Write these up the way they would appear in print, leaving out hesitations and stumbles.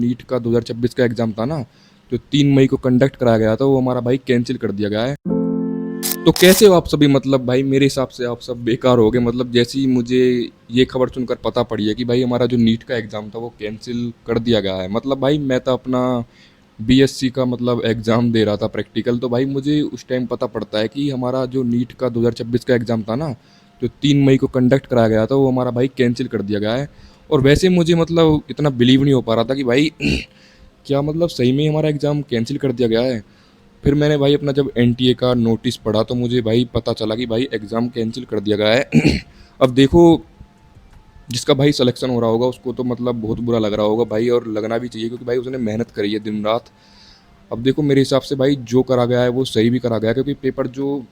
NEET का 2026 का exam था ना, जो 3 मई को कंडक्ट कराया गया था, वो हमारा भाई कैंसिल कर दिया गया है। तो कैसे हो आप सभी? मतलब भाई मेरे हिसाब से आप सब बेकार हो गए। मतलब जैसे ही मुझे ये खबर सुनकर पता पड़ी है कि भाई हमारा जो नीट का एग्ज़ाम था वो कैंसिल कर दिया गया है। मतलब भाई मैं तो अपना बीएससी का मतलब एग्ज़ाम दे रहा था प्रैक्टिकल, तो भाई मुझे उस टाइम पता पड़ता है कि हमारा जो नीट का 2026 का एग्ज़ाम था ना, जो 3 मई को कंडक्ट कराया गया था, वो हमारा भाई कैंसिल कर दिया गया है। और वैसे मुझे मतलब इतना बिलीव नहीं हो पा रहा था कि भाई क्या मतलब सही में हमारा एग्ज़ाम कैंसिल कर दिया गया है। फिर मैंने भाई अपना जब एनटीए का नोटिस पढ़ा तो मुझे भाई पता चला कि भाई एग्ज़ाम कैंसिल कर दिया गया है। अब देखो, जिसका भाई सिलेक्शन हो रहा होगा उसको तो मतलब बहुत बुरा लग रहा होगा भाई, और लगना भी चाहिए क्योंकि भाई उसने मेहनत करी है दिन रात। अब देखो मेरे हिसाब से भाई जो करा गया है वो सही भी करा गया है, क्योंकि पेपर जो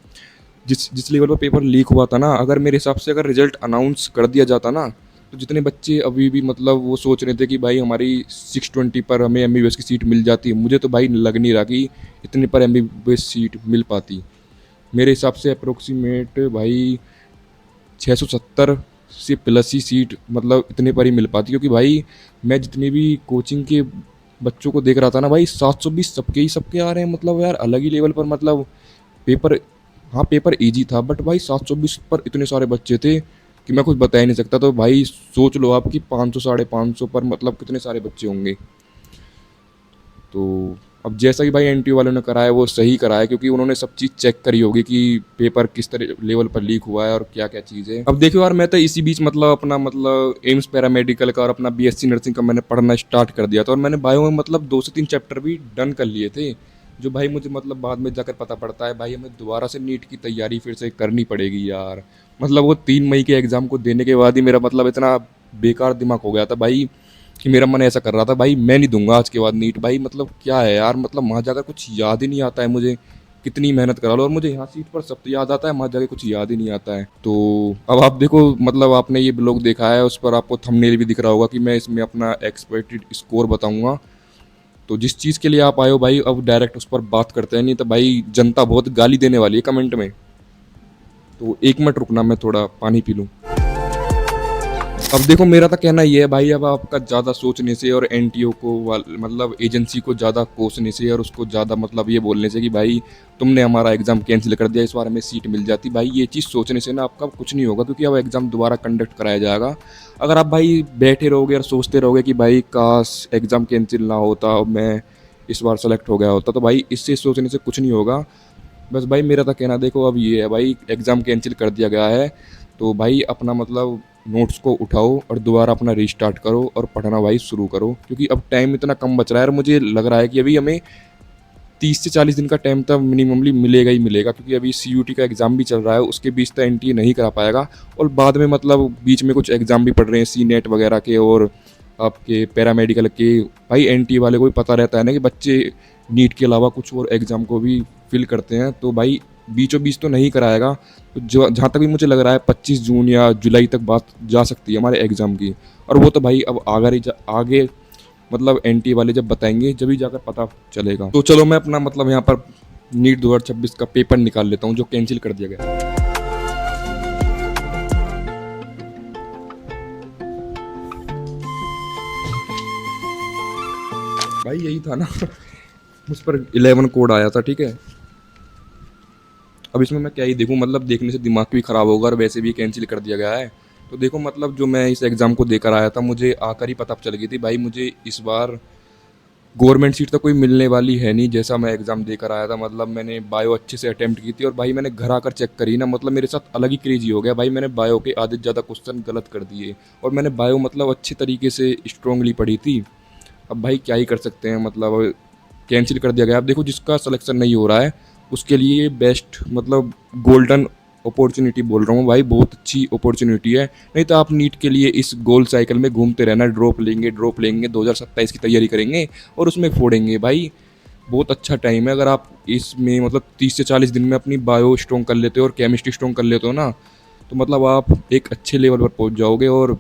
जिस जिस लेवल पर पेपर लीक हुआ था ना, अगर मेरे हिसाब से अगर रिजल्ट अनाउंस कर दिया जाता ना, तो जितने बच्चे अभी भी मतलब वो सोच रहे थे कि भाई हमारी 620 पर हमें एमबीबीएस की सीट मिल जाती, मुझे तो भाई लग नहीं रहा कि इतने पर एमबीबीएस सीट मिल पाती। मेरे हिसाब से अप्रोक्सीमेट भाई 670 से प्लस ही सीट मतलब इतने पर ही मिल पाती, क्योंकि भाई मैं जितनी भी कोचिंग के बच्चों को देख रहा था ना भाई, 720 सबके आ रहे हैं। मतलब यार अलग ही लेवल पर मतलब पेपर, हाँ पेपर इजी था बट भाई 720 पर इतने सारे बच्चे थे कि मैं कुछ बता ही नहीं सकता। तो भाई सोच लो आप कि 500 550 पर मतलब कितने सारे बच्चे होंगे। तो अब जैसा कि भाई एनटीयू वालों ने कराया वो सही कराया, क्योंकि उन्होंने सब चीज़ चेक करी होगी कि पेपर किस तरह लेवल पर लीक हुआ है और क्या क्या चीज़ है। अब देखो यार, मैं तो इसी बीच मतलब अपना मतलब एम्स पैरामेडिकल का और अपना बीएससी नर्सिंग का मैंने पढ़ना स्टार्ट कर दिया था, और मैंने बायो में मतलब 2 से 3 चैप्टर भी डन कर लिए थे। जो भाई मुझे मतलब बाद में जाकर पता पड़ता है भाई हमें दोबारा से नीट की तैयारी फिर से करनी पड़ेगी यार। मतलब वो 3 मई के एग्ज़ाम को देने के बाद ही मेरा मतलब इतना बेकार दिमाग हो गया था भाई कि मेरा मन ऐसा कर रहा था भाई मैं नहीं दूंगा आज के बाद नीट। भाई मतलब क्या है यार, मतलब वहाँ जाकर कुछ याद ही नहीं आता है मुझे, कितनी मेहनत करा लो, और मुझे यहाँ सीट पर सब तो याद आता है, वहाँ जाके कुछ याद ही नहीं आता है। तो अब आप देखो, मतलब आपने ये ब्लॉग देखा है, उस पर आपको थंबनेल भी दिख रहा होगा कि मैं इसमें अपना एक्सपेक्टेड स्कोर बताऊंगा। तो जिस चीज़ के लिए आप आए हो भाई, अब डायरेक्ट उस पर बात करते हैं, नहीं तो भाई जनता बहुत गाली देने वाली है कमेंट में। तो 1 मिनट रुकना, मैं थोड़ा पानी पी लूँ। अब देखो मेरा तो कहना ये है भाई, अब आपका ज़्यादा सोचने से और एनटीओ को मतलब एजेंसी को ज़्यादा कोसने से और उसको ज़्यादा मतलब ये बोलने से कि भाई तुमने हमारा एग्ज़ाम कैंसिल कर दिया, इस बार हमें सीट मिल जाती, भाई ये चीज़ सोचने से ना आपका कुछ नहीं होगा, क्योंकि अब एग्ज़ाम दोबारा कंडक्ट कराया जाएगा। अगर आप भाई बैठे रहोगे और सोचते रहोगे कि भाई काश एग्ज़ाम कैंसिल ना होता और मैं इस बार सेलेक्ट हो गया होता, तो भाई इससे सोचने से कुछ नहीं होगा। बस भाई मेरा तो कहना देखो अब ये है भाई, एग्ज़ाम कैंसिल कर दिया गया है तो भाई अपना मतलब नोट्स को उठाओ और दोबारा अपना रीस्टार्ट करो और पढ़ना भाई शुरू करो, क्योंकि अब टाइम इतना कम बच रहा है और मुझे लग रहा है कि अभी हमें 30 से 40 दिन का टाइम तो मिनिममली मिलेगा ही मिलेगा, क्योंकि अभी सीयूटी का एग्ज़ाम भी चल रहा है, उसके बीच तो एनटीए नहीं करा पाएगा। और बाद में मतलब बीच में कुछ एग्ज़ाम भी पढ़ रहे हैं सी नेट वगैरह के और आपके पैरामेडिकल के। भाई एनटीए वाले को भी पता रहता है ना कि बच्चे नीट के अलावा कुछ और एग्ज़ाम को भी फिल करते हैं, तो भाई बीचों बीच तो नहीं कराएगा। तो जो जहाँ तक भी मुझे लग रहा है 25 जून या जुलाई तक बात जा सकती है हमारे एग्ज़ाम की, और वो तो भाई अब आगे मतलब एनटी वाले जब बताएंगे जब ही जाकर पता चलेगा। तो चलो मैं अपना मतलब यहाँ पर नीट 2026 का पेपर निकाल लेता हूँ जो कैंसिल कर दिया गया। भाई यही था ना मुझ पर 11 कोड आया था, ठीक है। अब इसमें मैं क्या ही देखूं, मतलब देखने से दिमाग भी ख़राब होगा और वैसे भी कैंसिल कर दिया गया है। तो देखो मतलब जो मैं इस एग्ज़ाम को देकर आया था, मुझे आकर ही पता चल गई थी भाई मुझे इस बार गवर्नमेंट सीट तो कोई मिलने वाली है नहीं, जैसा मैं एग्ज़ाम देकर आया था। मतलब मैंने बायो अच्छे से अटैम्प्ट की थी और भाई मैंने घर आकर चेक करी ना, मतलब मेरे साथ अलग ही क्रेजी हो गया भाई। मैंने बायो के आधे से ज़्यादा क्वेश्चन गलत कर दिए, और मैंने बायो मतलब अच्छे तरीके से स्ट्रांगली पढ़ी थी। अब भाई क्या ही कर सकते हैं, मतलब कैंसिल कर दिया गया। अब देखो जिसका सिलेक्शन नहीं हो रहा है उसके लिए बेस्ट मतलब गोल्डन अपॉर्चुनिटी बोल रहा हूँ भाई, बहुत अच्छी अपॉर्चुनिटी है। नहीं तो आप नीट के लिए इस गोल साइकिल में घूमते रहना, ड्रॉप लेंगे 2027 की तैयारी करेंगे और उसमें फोड़ेंगे भाई। बहुत अच्छा टाइम है, अगर आप इसमें मतलब 30 से 40 दिन में अपनी बायो स्ट्रॉन्ग कर लेते हो और केमिस्ट्री स्ट्रॉन्ग कर लेते हो ना, तो मतलब आप एक अच्छे लेवल पर पहुंच जाओगे। और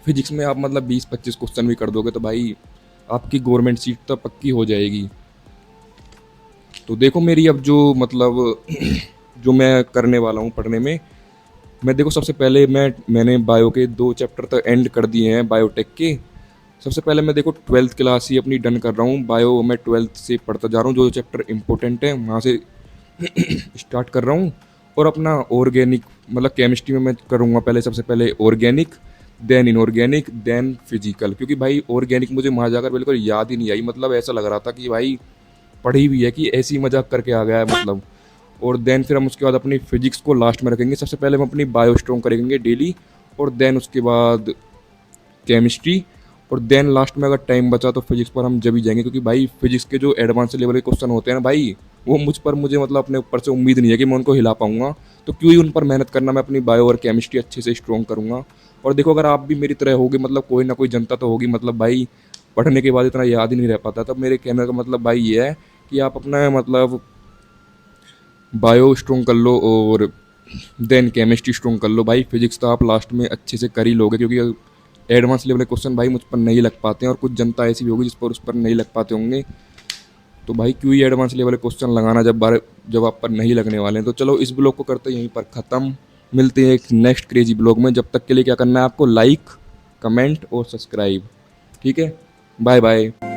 फिजिक्स में आप मतलब 20-25 क्वेश्चन भी कर दोगे तो भाई आपकी गवर्नमेंट सीट तो पक्की हो जाएगी। तो देखो मेरी अब जो मतलब जो मैं करने वाला हूँ पढ़ने में, मैं देखो सबसे पहले मैंने बायो के 2 चैप्टर तक एंड कर दिए हैं बायोटेक के। सबसे पहले मैं देखो 12th क्लास ही अपनी डन कर रहा हूँ, बायो मैं 12th से पढ़ता जा रहा हूँ, जो चैप्टर इंपॉर्टेंट है वहाँ से स्टार्ट कर रहा हूँ। और अपना ऑर्गेनिक मतलब केमिस्ट्री में मैं करूँगा पहले, सबसे पहले organic, then inorganic, then physical, क्योंकि भाई ऑर्गेनिक मुझे वहाँ जाकर बिल्कुल याद ही नहीं आई, मतलब ऐसा लग रहा था कि भाई पढ़ी हुई है कि ऐसी मजाक करके आ गया है मतलब। और देन फिर हम उसके बाद अपनी फिजिक्स को लास्ट में रखेंगे। सबसे पहले हम अपनी बायो स्ट्रॉन्ग करेंगे डेली, और देन उसके बाद केमिस्ट्री, और देन लास्ट में अगर टाइम बचा तो फिजिक्स पर हम जब ही जाएंगे, क्योंकि भाई फिजिक्स के जो एडवांस लेवल के क्वेश्चन होते हैं ना भाई, वो मुझे मतलब अपने ऊपर से उम्मीद नहीं है कि मैं उनको हिला पाऊंगा। तो क्यों ही उन पर मेहनत करना, मैं अपनी बायो और केमिस्ट्री अच्छे से स्ट्रॉन्ग करूंगा। और देखो अगर आप भी मेरी तरह होगे, मतलब कोई ना कोई जनता तो होगी, मतलब भाई पढ़ने के बाद इतना याद ही नहीं रह पाता, तब मेरे कहने का मतलब भाई ये है कि आप अपना मतलब बायो स्ट्रॉन्ग कर लो और देन केमिस्ट्री स्ट्रॉन्ग कर लो। भाई फिजिक्स तो आप लास्ट में अच्छे से कर ही लोगे, क्योंकि एडवांस लेवल के क्वेश्चन भाई मुझ पर नहीं लग पाते हैं, और कुछ जनता ऐसी भी होगी जिस पर उस पर नहीं लग पाते होंगे। तो भाई क्यों ही एडवांस लेवल के क्वेश्चन लगाना जब आप पर नहीं लगने वाले हैं। तो चलो इस ब्लॉग को करते हैं यहीं पर ख़त्म, मिलते हैं एक नेक्स्ट क्रेजी ब्लॉग में। जब तक के लिए क्या करना है आपको, लाइक, कमेंट और सब्सक्राइब। ठीक है, बाय बाय।